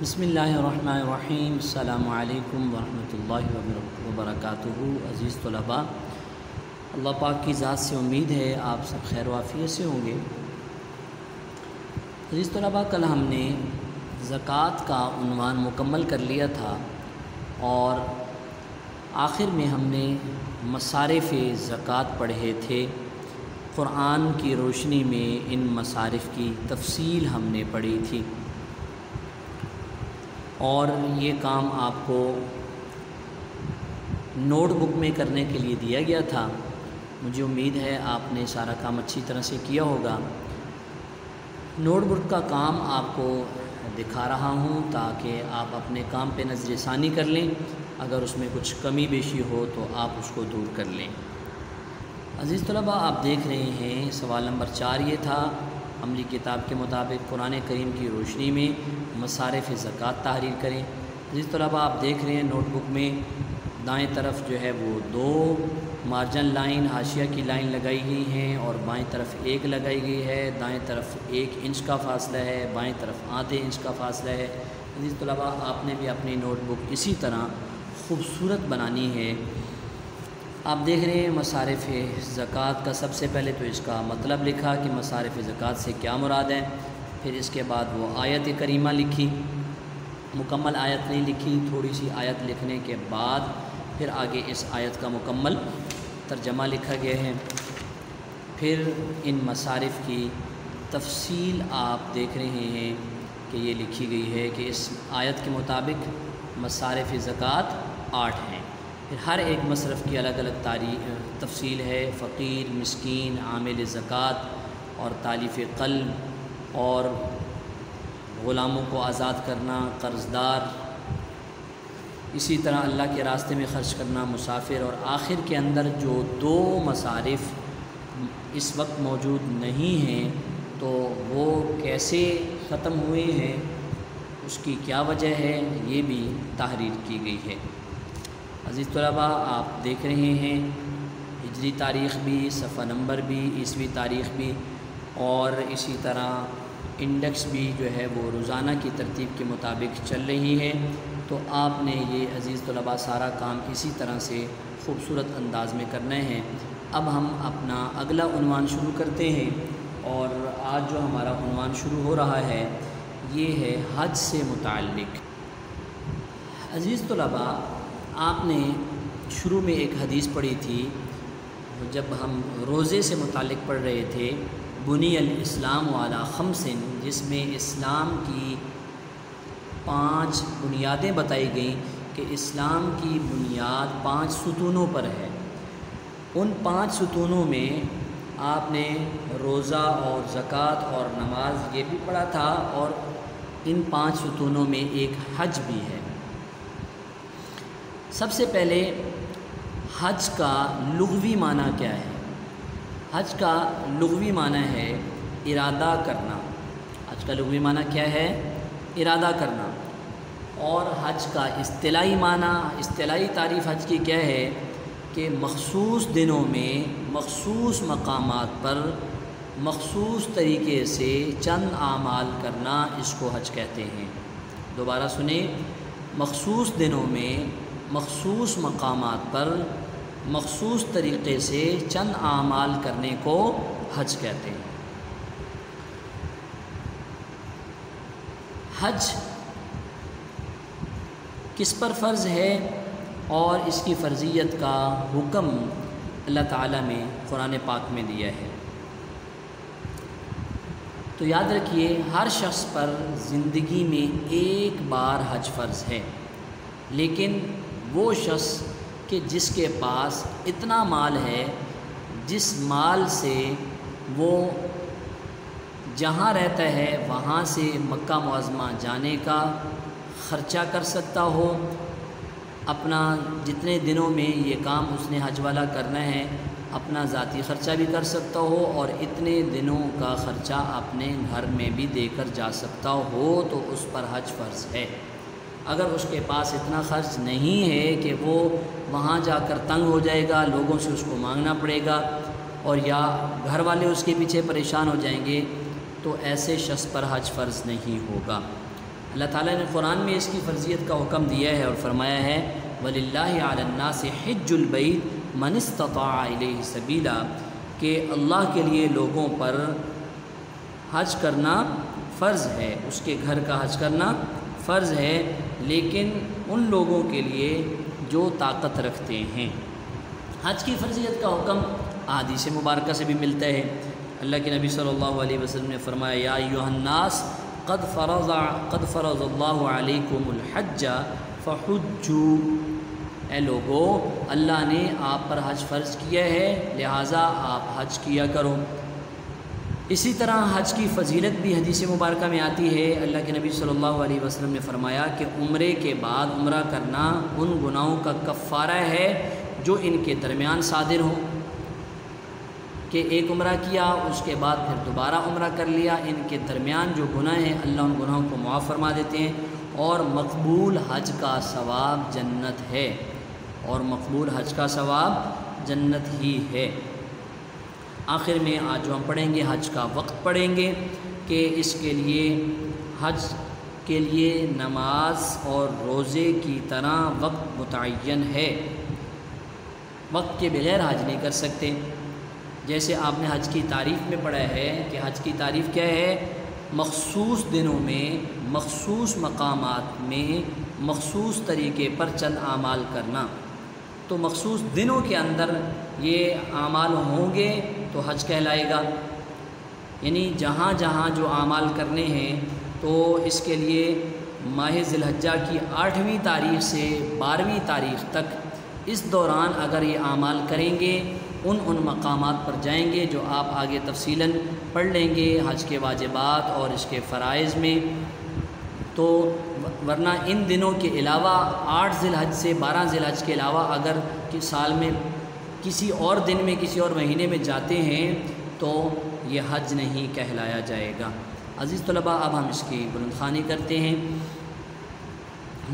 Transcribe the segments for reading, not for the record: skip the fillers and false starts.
بسم اللہ الرحمن الرحیم۔ السلام علیکم ورحمۃ اللہ وبرکاتہ۔ عزیز طلباء، اللہ پاک کی ذات سے امید ہے آپ سب خیر و عافیت سے ہوں گے۔ عزیز طلباء، کل ہم نے زکوٰۃ کا عنوان مکمل کر لیا تھا اور آخر میں ہم نے مصارف زکوٰۃ پڑھے تھے۔ قرآن کی روشنی میں ان مصارف کی تفصیل ہم نے پڑھی تھی اور یہ کام آپ کو نوٹ بک میں کرنے کے لیے دیا گیا تھا۔ مجھے امید ہے آپ نے سارا کام اچھی طرح سے کیا ہوگا۔ نوٹ بک کا کام آپ کو دکھا رہا ہوں تاکہ آپ اپنے کام پہ نظر ثانی کر لیں، اگر اس میں کچھ کمی بیشی ہو تو آپ اس کو دور کر لیں۔ عزیز طلباء، آپ دیکھ رہے ہیں سوال نمبر 4 یہ تھا، عملی کتاب کے مطابق قرآن کریم کی روشنی میں مصارف زکوٰۃ تحریر کریں۔ عزیز طلباء، آپ دیکھ رہے ہیں نوٹ بک میں دائیں طرف جو ہے وہ 2 مارجن لائن حاشیہ کی لائن لگائی گئی ہیں اور بائیں طرف 1 لگائی گئی ہے۔ دائیں طرف 1 انچ کا فاصلہ ہے، بائیں طرف آدھے انچ کا فاصلہ ہے۔ عزیز طلباء، آپ نے بھی اپنی نوٹ بک اسی طرح خوبصورت بنانی ہے۔ آپ دیکھ رہے ہیں مصارف زکوٰۃ کا سب سے پہلے تو اس کا مطلب لکھا کہ مصارف زکوٰۃ سے کیا مراد ہے، پھر اس کے بعد وہ آیت کریمہ لکھی، مکمل آیت نہیں لکھی، تھوڑی سی آیت لکھنے کے بعد پھر آگے اس آیت کا مکمل ترجمہ لکھا گیا ہے۔ پھر ان مصارف کی تفصیل آپ دیکھ رہے ہیں کہ یہ لکھی گئی ہے کہ اس آیت کے مطابق مصارف زکوٰۃ 8 ہیں۔ پھر ہر ایک مصرف کی الگ الگ تفصیل ہے، فقیر، مسکین، عامل زکوٰۃ اور تالیف قلب اور غلاموں کو آزاد کرنا، قرض دار، اسی طرح اللہ کے راستے میں خرچ کرنا، مسافر، اور آخر کے اندر جو 2 مصارف اس وقت موجود نہیں ہیں تو وہ کیسے ختم ہوئے ہیں، اس کی کیا وجہ ہے، یہ بھی تحریر کی گئی ہے۔ عزیز طلباء، آپ دیکھ رہے ہیں ہجری تاریخ بھی، صفحہ نمبر بھی، عیسوی تاریخ بھی، اور اسی طرح انڈیکس بھی جو ہے وہ روزانہ کی ترتیب کے مطابق چل رہی ہے۔ تو آپ نے یہ عزیز طلباء سارا کام اسی طرح سے خوبصورت انداز میں کرنا ہے۔ اب ہم اپنا اگلا عنوان شروع کرتے ہیں، اور آج جو ہمارا عنوان شروع ہو رہا ہے یہ ہے حج سے متعلق۔ عزیز طلباء، آپ نے شروع میں ایک حدیث پڑھی تھی جب ہم روزے سے متعلق پڑھ رہے تھے، بنی الاسلام علی 5، جس میں اسلام کی 5 بنیادیں بتائی گئیں کہ اسلام کی بنیاد 5 ستونوں پر ہے۔ ان 5 ستونوں میں آپ نے روزہ اور زکوٰۃ اور نماز یہ بھی پڑھا تھا، اور ان 5 ستونوں میں ایک حج بھی ہے۔ سب سے پہلے حج کا لغوی معنی کیا ہے؟ حج کا لغوی معنی ہے ارادہ کرنا۔ حج کا لغوی معنی کیا ہے؟ ارادہ کرنا۔ اور حج کا اصطلاحی معنی، اصطلاحی تعریف حج کی کیا ہے کہ مخصوص دنوں میں مخصوص مقامات پر مخصوص طریقے سے چند اعمال کرنا، اس کو حج کہتے ہیں۔ دوبارہ سنیں، مخصوص دنوں میں مخصوص مقامات پر مخصوص طریقے سے چند اعمال کرنے کو حج کہتے ہیں۔ حج کس پر فرض ہے اور اس کی فرضیت کا حکم اللہ تعالیٰ نے قرآن پاک میں دیا ہے؟ تو یاد رکھیے، ہر شخص پر زندگی میں ایک بار حج فرض ہے، لیکن وہ شخص کہ جس کے پاس اتنا مال ہے جس مال سے وہ جہاں رہتا ہے وہاں سے مکہ معظمہ جانے کا خرچہ کر سکتا ہو، اپنا جتنے دنوں میں یہ کام اس نے حج والا کرنا ہے اپنا ذاتی خرچہ بھی کر سکتا ہو، اور اتنے دنوں کا خرچہ اپنے گھر میں بھی دے کر جا سکتا ہو، تو اس پر حج فرض ہے۔ اگر اس کے پاس اتنا خرچ نہیں ہے کہ وہ وہاں جا کر تنگ ہو جائے گا، لوگوں سے اس کو مانگنا پڑے گا، اور یا گھر والے اس کے پیچھے پریشان ہو جائیں گے، تو ایسے شخص پر حج فرض نہیں ہوگا۔ اللہ تعالیٰ نے قرآن میں اس کی فرضیت کا حکم دیا ہے اور فرمایا ہے وَلِلَّهِ عَلَى النَّاسِ حِجُّ الْبَيْتِ مَنِ اسْتَطَاعَ إِلَيْهِ سَبِيلًا، کہ اللہ کے لیے لوگوں پر حج کرنا فرض ہے، اس کے گھر کا حج کرنا فرض ہے، لیکن ان لوگوں کے لیے جو طاقت رکھتے ہیں۔ حج کی فرضیت کا حکم احادیث مبارکہ سے بھی ملتا ہے۔ اللہ کے نبی صلی اللہ علیہ وسلم نے فرمایا یا ایھا الناس قد فرض اللہ علیکم الحج فحجوا، اے لوگو اللہ نے آپ پر حج فرض کیا ہے لہٰذا آپ حج کیا کرو۔ اسی طرح حج کی فضیلت بھی حدیث مبارکہ میں آتی ہے۔ اللہ کے نبی صلی اللہ علیہ وسلم نے فرمایا کہ عمرے کے بعد عمرہ کرنا ان گناہوں کا کفارہ ہے جو ان کے درمیان صادر ہوں، کہ ایک عمرہ کیا اس کے بعد پھر دوبارہ عمرہ کر لیا، ان کے درمیان جو گناہ ہیں اللہ ان گناہوں کو معاف فرما دیتے ہیں، اور مقبول حج کا ثواب جنت ہے، اور مقبول حج کا ثواب جنت ہی ہے۔ آخر میں آج جو ہم پڑھیں گے حج کا وقت پڑھیں گے کہ اس کے لیے حج کے لیے نماز اور روزے کی طرح وقت متعین ہے، وقت کے بغیر حج نہیں کر سکتے۔ جیسے آپ نے حج کی تعریف میں پڑھا ہے کہ حج کی تعریف کیا ہے، مخصوص دنوں میں مخصوص مقامات میں مخصوص طریقے پر چند اعمال کرنا۔ تو مخصوص دنوں کے اندر یہ اعمال ہوں گے تو حج کہلائے گا، یعنی جہاں جہاں جو اعمال کرنے ہیں تو اس کے لیے ماہ ذی الحجہ کی 8ویں تاریخ سے 12ویں تاریخ تک اس دوران اگر یہ اعمال کریں گے ان مقامات پر جائیں گے جو آپ آگے تفصیلاً پڑھ لیں گے حج کے واجبات اور اس کے فرائض میں۔ تو ورنہ ان دنوں کے علاوہ 8 ذی الحج سے 12 ذی الحج کے علاوہ اگر کہ سال میں کسی اور دن میں کسی اور مہینے میں جاتے ہیں تو یہ حج نہیں کہلایا جائے گا۔ عزیز طلباء، اب ہم اس کی بلند خوانی کرتے ہیں۔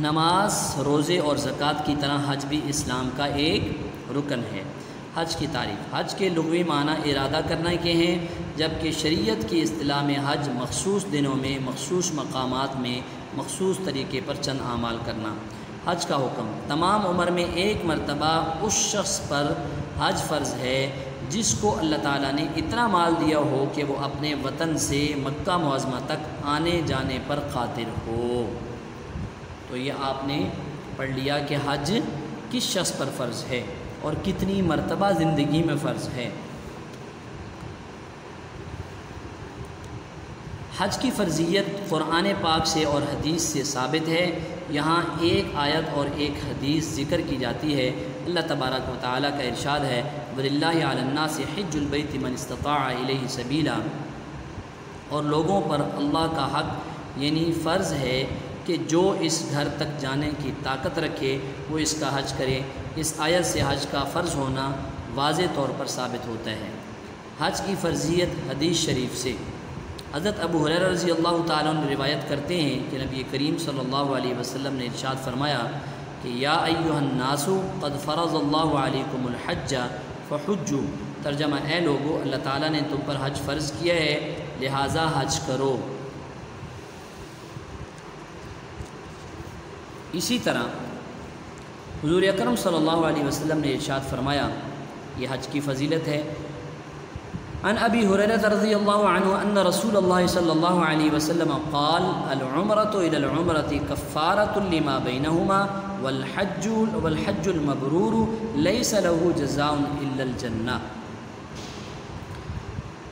نماز، روزے اور زکوٰۃ کی طرح حج بھی اسلام کا ایک رکن ہے۔ حج کی تعریف، حج کے لغوی معنی ارادہ کرنا کے ہیں، جبکہ شریعت کی اصطلاح میں حج مخصوص دنوں میں مخصوص مقامات میں مخصوص طریقے پر چند اعمال کرنا۔ حج کا حکم، تمام عمر میں ایک مرتبہ اس شخص پر حج فرض ہے جس کو اللہ تعالیٰ نے اتنا مال دیا ہو کہ وہ اپنے وطن سے مکہ معظمہ تک آنے جانے پر قادر ہو۔ تو یہ آپ نے پڑھ لیا کہ حج کس شخص پر فرض ہے اور کتنی مرتبہ زندگی میں فرض ہے۔ حج کی فرضیت قرآن پاک سے اور حدیث سے ثابت ہے۔ یہاں ایک آیت اور ایک حدیث ذکر کی جاتی ہے۔ اللہ تبارک و تعالیٰ کا ارشاد ہے وَلِلَّهِ عَلَى النَّاسِ حِجُّ الْبَيْتِ مَنِ اسْتَطَاعَ إِلَيْهِ سَبِيلًا، اور لوگوں پر اللہ کا حق یعنی فرض ہے کہ جو اس گھر تک جانے کی طاقت رکھے وہ اس کا حج کرے۔ اس آیت سے حج کا فرض ہونا واضح طور پر ثابت ہوتا ہے۔ حج کی فرضیت حدیث شریف سے، حضرت ابو ہریرہ رضی اللہ تعالیٰ عنہ روایت کرتے ہیں کہ نبی کریم صلی اللہ علیہ وسلم نے ارشاد فرمایا کہ یا ایھا الناس قد فرض اللہ علیکم الحج فحجوا، ترجمہ اے لوگو اللہ تعالیٰ نے تم پر حج فرض کیا ہے لہٰذا حج کرو۔ اسی طرح حضور اکرم صلی اللہ علیہ وسلم نے ارشاد فرمایا، یہ حج کی فضیلت ہے۔ عن ابی ہریرہ رضی اللہ عنہ ان رسول اللہ صلی اللہ علیہ وسلم قال العمرۃ الی العمرۃ کفارۃ لما بینہما والحج المبرور لیس له جزاء الا الجنہ۔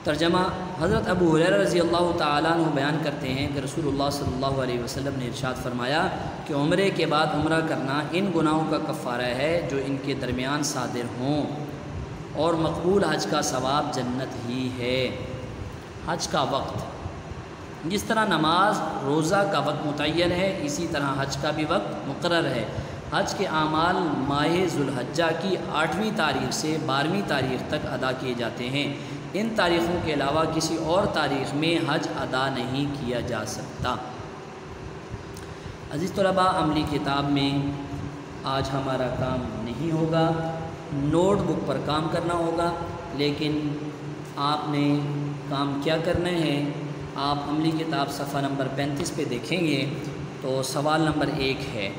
ترجمہ، حضرت ابو ہریرہ رضی اللہ تعالیٰ عنہ بیان کرتے ہیں کہ رسول اللہ صلی اللہ علیہ وسلم نے ارشاد فرمایا کہ عمرے کے بعد عمرہ کرنا ان گناہوں کا کفارہ ہے جو ان کے درمیان صادر ہوں، اور مقبول حج کا ثواب جنت ہی ہے۔ حج کا وقت، جس طرح نماز روزہ کا وقت متعین ہے اسی طرح حج کا بھی وقت مقرر ہے۔ حج کے اعمال ماہ ذو الحجہ کی 8ویں تاریخ سے 12ویں تاریخ تک ادا کیے جاتے ہیں۔ ان تاریخوں کے علاوہ کسی اور تاریخ میں حج ادا نہیں کیا جا سکتا۔ عزیز طلباء، عملی کتاب میں آج ہمارا کام نہیں ہوگا، نوٹ بک پر کام کرنا ہوگا، لیکن آپ نے کام کیا کرنا ہے، آپ عملی کتاب صفحہ نمبر 35 پہ دیکھیں گے تو سوال نمبر 1 ہے،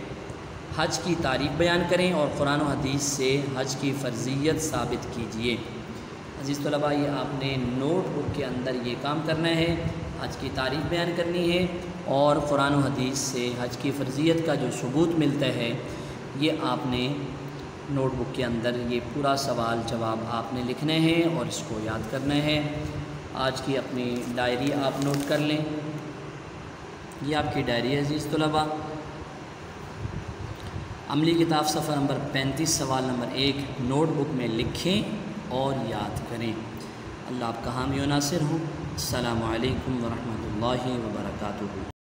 حج کی تاریخ بیان کریں اور قرآن و حدیث سے حج کی فرضیت ثابت کیجیے۔ عزیز طلباء، یہ آپ نے نوٹ بک کے اندر یہ کام کرنا ہے، حج کی تاریخ بیان کرنی ہے اور قرآن و حدیث سے حج کی فرضیت کا جو ثبوت ملتا ہے یہ آپ نے نوٹ بک کے اندر یہ پورا سوال جواب آپ نے لکھنے ہیں اور اس کو یاد کرنا ہے۔ آج کی اپنی ڈائری آپ نوٹ کر لیں، یہ آپ کی ڈائری ہے عزیز طلباء۔ عملی کتاب صفحہ نمبر 35 سوال نمبر 1 نوٹ بک میں لکھیں اور یاد کریں۔ اللہ آپ کا حامی و ناصر ہوں۔ السلام علیکم ورحمۃ اللہ وبرکاتہ۔